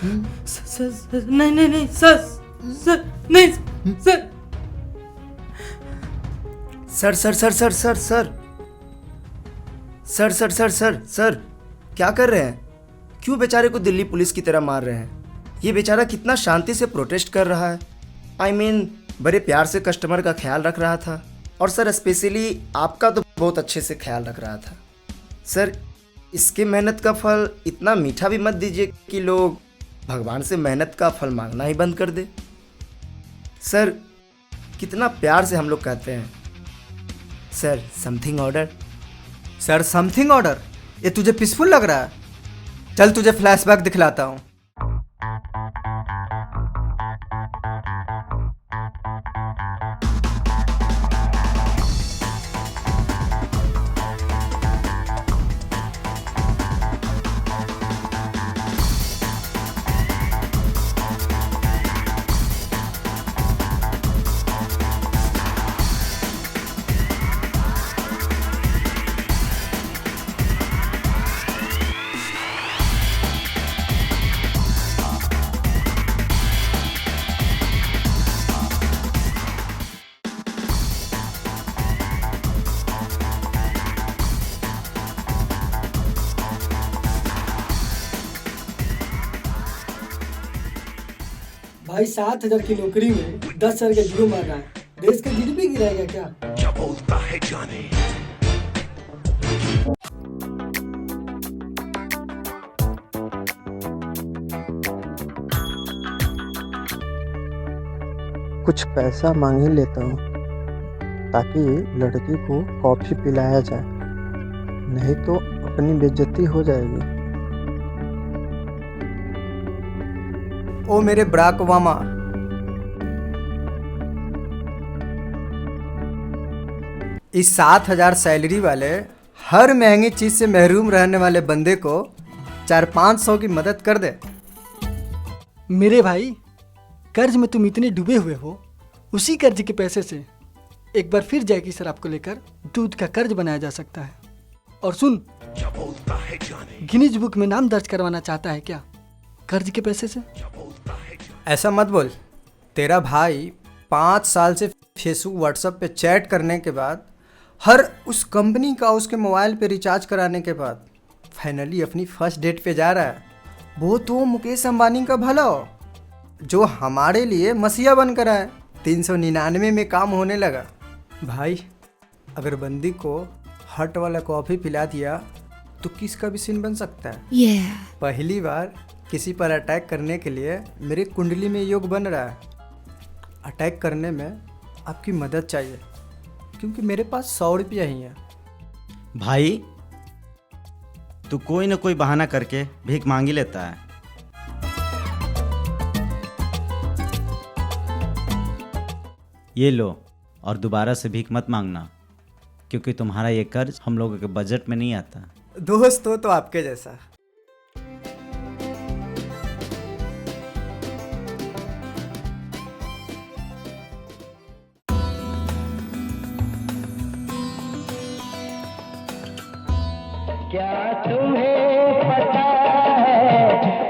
नहीं नहीं नहीं सर, सर नहीं sir. Sir sir sir sir sir sir sir sir sir sir sir क्या कर रहे हैं? क्यों बेचारे को दिल्ली पुलिस की तरह मार रहे हैं? ये बेचारा कितना शांति से प्रोटेस्ट कर रहा है। I mean, बड़े प्यार से कस्टमर का ख्याल रख रहा था। और सर स्पेशली आपका तो बहुत अच्छे से ख्याल रख रहा था। सर इसके मेहनत का फल इतना मीठा भी मत दीजिए कि लोग भगवान से मेहनत का फल मांगना ही बंद कर दे। सर कितना प्यार से हम लोग कहते हैं, sir something order. Sir something order? ये तुझे पीसफुल लग रहा है? चल तुझे फ्लैशबैक दिखलाता हूँ। भाई 7,000 की नौकरी में 10,000 का जीरो मार रहा है। देश का जीडीपी गिराएगा क्या बोलता है जाने। कुछ पैसा मांग ही लेता हूँ ताकि लड़की को कॉफी पिलाया जाए, नहीं तो अपनी बेइज्जती हो जाएगी। ओ मेरे ब्राक ओबामा, इस 7,000 सैलरी वाले हर महंगी चीज से महरूम रहने वाले बंदे को 400-500 की मदद कर दे। मेरे भाई, कर्ज में तुम इतने डूबे हुए हो, उसी कर्ज के पैसे से एक बार फिर जैकी सर आपको लेकर दूध का कर्ज बनाया जा सकता है। और सुन, गिनीज बुक में नाम दर्ज करवाना चाहता है क्या कर्ज के पैसे से? ऐसा मत बोल। तेरा भाई 5 साल से फेसबुक व्हाट्सएप पे चैट करने के बाद, हर उस कंपनी का उसके मोबाइल पे रिचार्ज कराने के बाद फाइनली अपनी फर्स्ट डेट पे जा रहा है। वो तो मुकेश अंबानी का भला हो, जो हमारे लिए मसीहा बनकर आए। 399 में काम होने लगा। भाई अगर बंदी को हट वाला कॉफ़ी पिला दिया तो किसका भी सीन बन सकता है। पहली बार किसी पर अटैक करने के लिए मेरी कुंडली में योग बन रहा है। अटैक करने में आपकी मदद चाहिए, क्योंकि मेरे पास 100 रुपया ही है। भाई तू कोई ना कोई बहाना करके भीख मांगी लेता है। ये लो, और दोबारा से भीख मत मांगना, क्योंकि तुम्हारा ये कर्ज हम लोगों के बजट में नहीं आता। दोस्त हो तो आपके जैसा। क्या तुम्हें पता है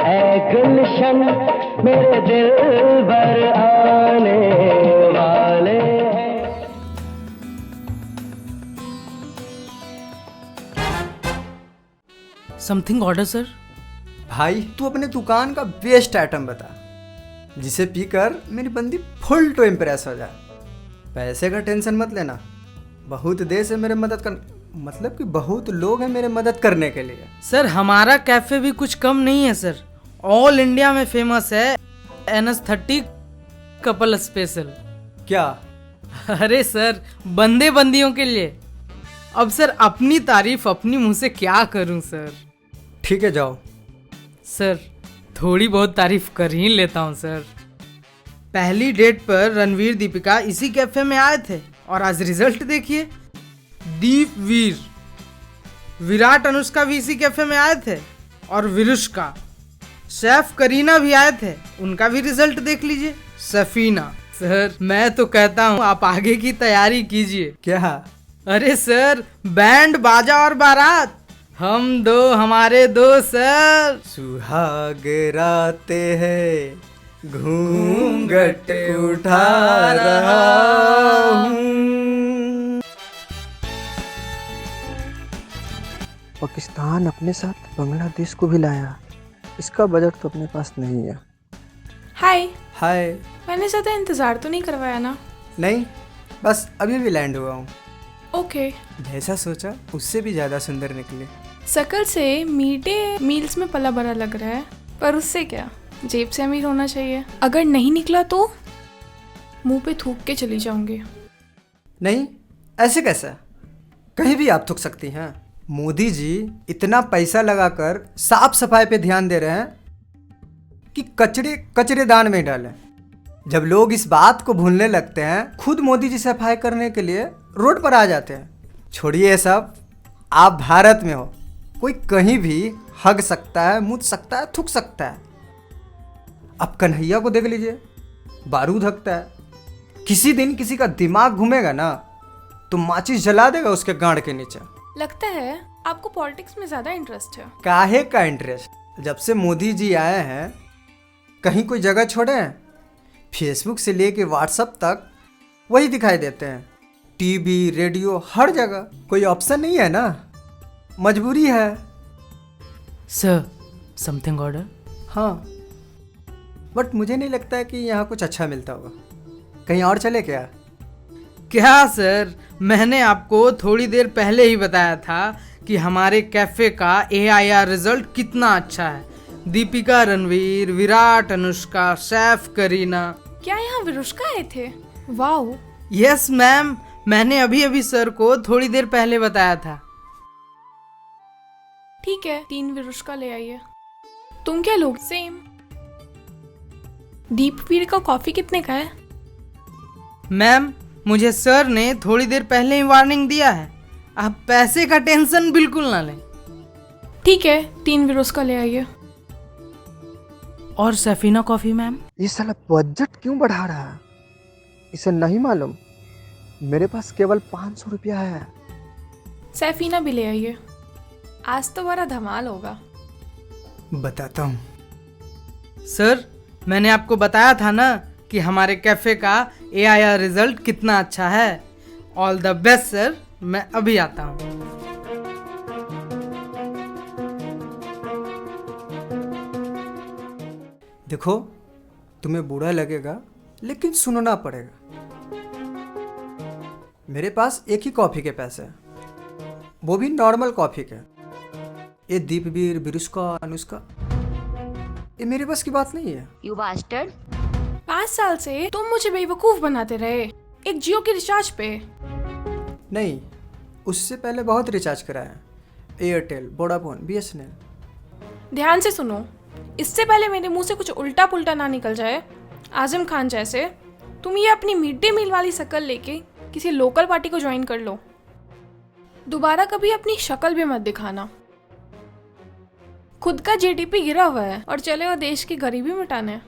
ऐ गुलशन मेरे दिल भर आने वाले हैं। Something order sir. भाई तू अपने दुकान का बेस्ट आइटम बता, जिसे पीकर मेरी बंदी फुल टू इम्प्रेस हो जाए। पैसे का टेंशन मत लेना, बहुत देश है मेरे मदद कर, मतलब कि बहुत लोग हैं मेरे मदद करने के लिए। सर हमारा कैफे भी कुछ कम नहीं है सर, ऑल इंडिया में फेमस है NS30 कपल स्पेशल। क्या? अरे सर, बंदे बंदियों के लिए। अब सर अपनी तारीफ अपनी मुंह से क्या करूं सर। ठीक है जाओ। सर थोड़ी बहुत तारीफ कर ही लेता हूं सर। पहली डेट पर रणवीर दीपिका इसी कैफे में आए थे और आज रिजल्ट देखिए। दीप वीर, विराट अनुष्का भी इसी कैफे में आए थे और विरुष्का, शेफ करीना भी आए थे, उनका भी रिजल्ट देख लीजिए। सफीना। सर मैं तो कहता हूँ आप आगे की तैयारी कीजिए। क्या? अरे सर, बैंड बाजा और बारात हम दो हमारे दो सर। सुहाग राते हैं घूंघट उठा रहा हूँ। पाकिस्तान अपने साथ बांग्लादेश को भी लाया। इसका बजट तो अपने पास नहीं है। हाय, हाय। मैंने ज़्यादा इंतज़ार तो नहीं करवाया ना? नहीं, बस अभी भी लैंड हुआ हूँ। ओके। जैसा सोचा उससे भी ज़्यादा सुंदर निकले। शकल से मीठे मील्स में पला बड़ा लग रहा है, पर उससे क्या, जेब से अमीर होना चाहिए। अगर नहीं निकला तो मुंह पे थूक के चली जाऊंगी। नहीं, ऐसे कैसा? कहीं भी आप थूक सकती हैं। मोदी जी इतना पैसा लगाकर साफ सफाई पे ध्यान दे रहे हैं कि कचरे कचरेदान में डालें। जब लोग इस बात को भूलने लगते हैं, खुद मोदी जी सफाई करने के लिए रोड पर आ जाते हैं। छोड़िए ये सब, आप भारत में हो, कोई कहीं भी हग सकता है, मुझ सकता है, थूक सकता है। अब कन्हैया को देख लीजिए, बारूद हकता है। किसी दिन किसी का दिमाग घूमेगा ना तो माचिस जला देगा उसके गांड के नीचे। लगता है आपको पॉलिटिक्स में ज़्यादा इंटरेस्ट है। काहे का इंटरेस्ट? जब से मोदी जी आए हैं कहीं कोई जगह छोड़े हैं? फेसबुक से लेके व्हाट्सएप तक वही दिखाई देते हैं। टीवी, रेडियो, हर जगह। कोई ऑप्शन नहीं है ना, मजबूरी है। Sir, something order? हाँ, बट मुझे नहीं लगता है कि यहाँ कुछ अच्छा मिलता होगा। कहीं और चले क्या? क्या सर, मैंने आपको थोड़ी देर पहले ही बताया था कि हमारे कैफे का AIR रिजल्ट कितना अच्छा है। दीपिका, रणवीर, विराट, अनुष्का, सैफ, करीना। क्या यहाँ विरुष्का आए थे? वाओ। यस मैम, मैंने अभी अभी सर को थोड़ी देर पहले बताया था। ठीक है, 3 विरुष्का ले आइए। तुम क्या लोग? सेम। दीपवीर का कॉफी कितने का है? मैम, मुझे सर ने थोड़ी देर पहले ही वार्निंग दिया है, आप पैसे का टेंशन बिल्कुल ना लें। ठीक है, 3 विरुष्का ले आइए। और सफीना कॉफी मैम। ये साला बजट क्यों बढ़ा रहा है? इसे नहीं मालूम मेरे पास केवल 500 रुपया है। सैफीना भी ले आइए, आज तो बड़ा धमाल होगा। बताता हूँ। सर, मैंने आपको बताया था ना कि हमारे कैफे का AIR रिजल्ट कितना अच्छा है। ऑल द बेस्ट सर, मैं अभी आता हूँ। देखो, तुम्हें बुरा लगेगा लेकिन सुनना पड़ेगा। मेरे पास एक ही कॉफ़ी के पैसे हैं, वो भी नॉर्मल कॉफ़ी के। ये दीपवीर, विरुष्का, अनुष्का, ये मेरे बस की बात नहीं है। You bastard! 5 साल से तुम मुझे बेवकूफ बनाते रहे, एक जियो के रिचार्ज पे। नहीं, उससे पहले बहुत रिचार्ज कराया, एयरटेल, वोडाफोन, BSNL। ध्यान से सुनो, इससे पहले मेरे मुंह से कुछ उल्टा पुल्टा ना निकल जाए, आजम खान जैसे, तुम ये अपनी मिड डे मील वाली शक्ल लेके किसी लोकल पार्टी को ज्वाइन कर लो। दोबारा कभी अपनी शक्ल भी मत दिखाना। खुद का GDP गिरा हुआ है और चले हो देश की गरीबी मिटाने।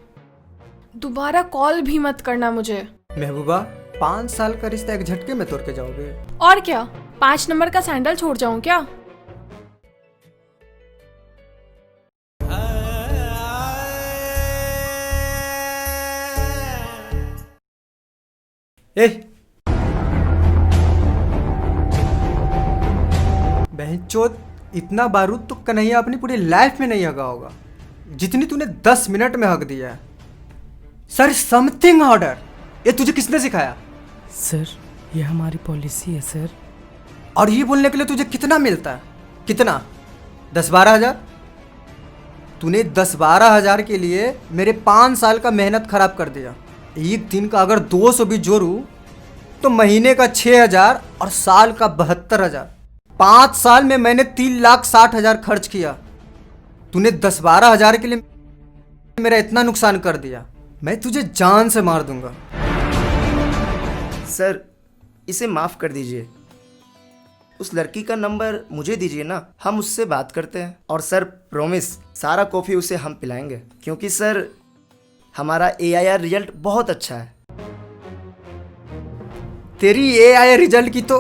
दोबारा कॉल भी मत करना मुझे। महबूबा, 5 साल का रिश्ता एक झटके में तोड़ के जाओगे। और क्या, 5 नंबर का सैंडल छोड़ जाऊं क्या? ए, बहनचोद, इतना बारूद तो कन्हैया अपनी पूरी लाइफ में नहीं हगा होगा जितनी तूने 10 मिनट में हक दिया है। सर, समथिंग ऑर्डर, ये तुझे किसने सिखाया? सर, ये हमारी पॉलिसी है सर। और ये बोलने के लिए तुझे कितना मिलता है? कितना? 10-12 हज़ार? तूने 10-12 हज़ार के लिए मेरे 5 साल का मेहनत खराब कर दिया। एक दिन का अगर 200 भी जोड़ूं तो महीने का 6,000 और साल का 72,000। 5 साल में मैंने 3,60,000 खर्च किया। तूने 10-12 हज़ार के लिए मेरा इतना नुकसान कर दिया, मैं तुझे जान से मार दूंगा। सर, इसे माफ़ कर दीजिए। उस लड़की का नंबर मुझे दीजिए ना, हम उससे बात करते हैं। और सर, प्रॉमिस, सारा कॉफ़ी उसे हम पिलाएंगे, क्योंकि सर हमारा AIR रिजल्ट बहुत अच्छा है। तेरी AIR रिजल्ट की तो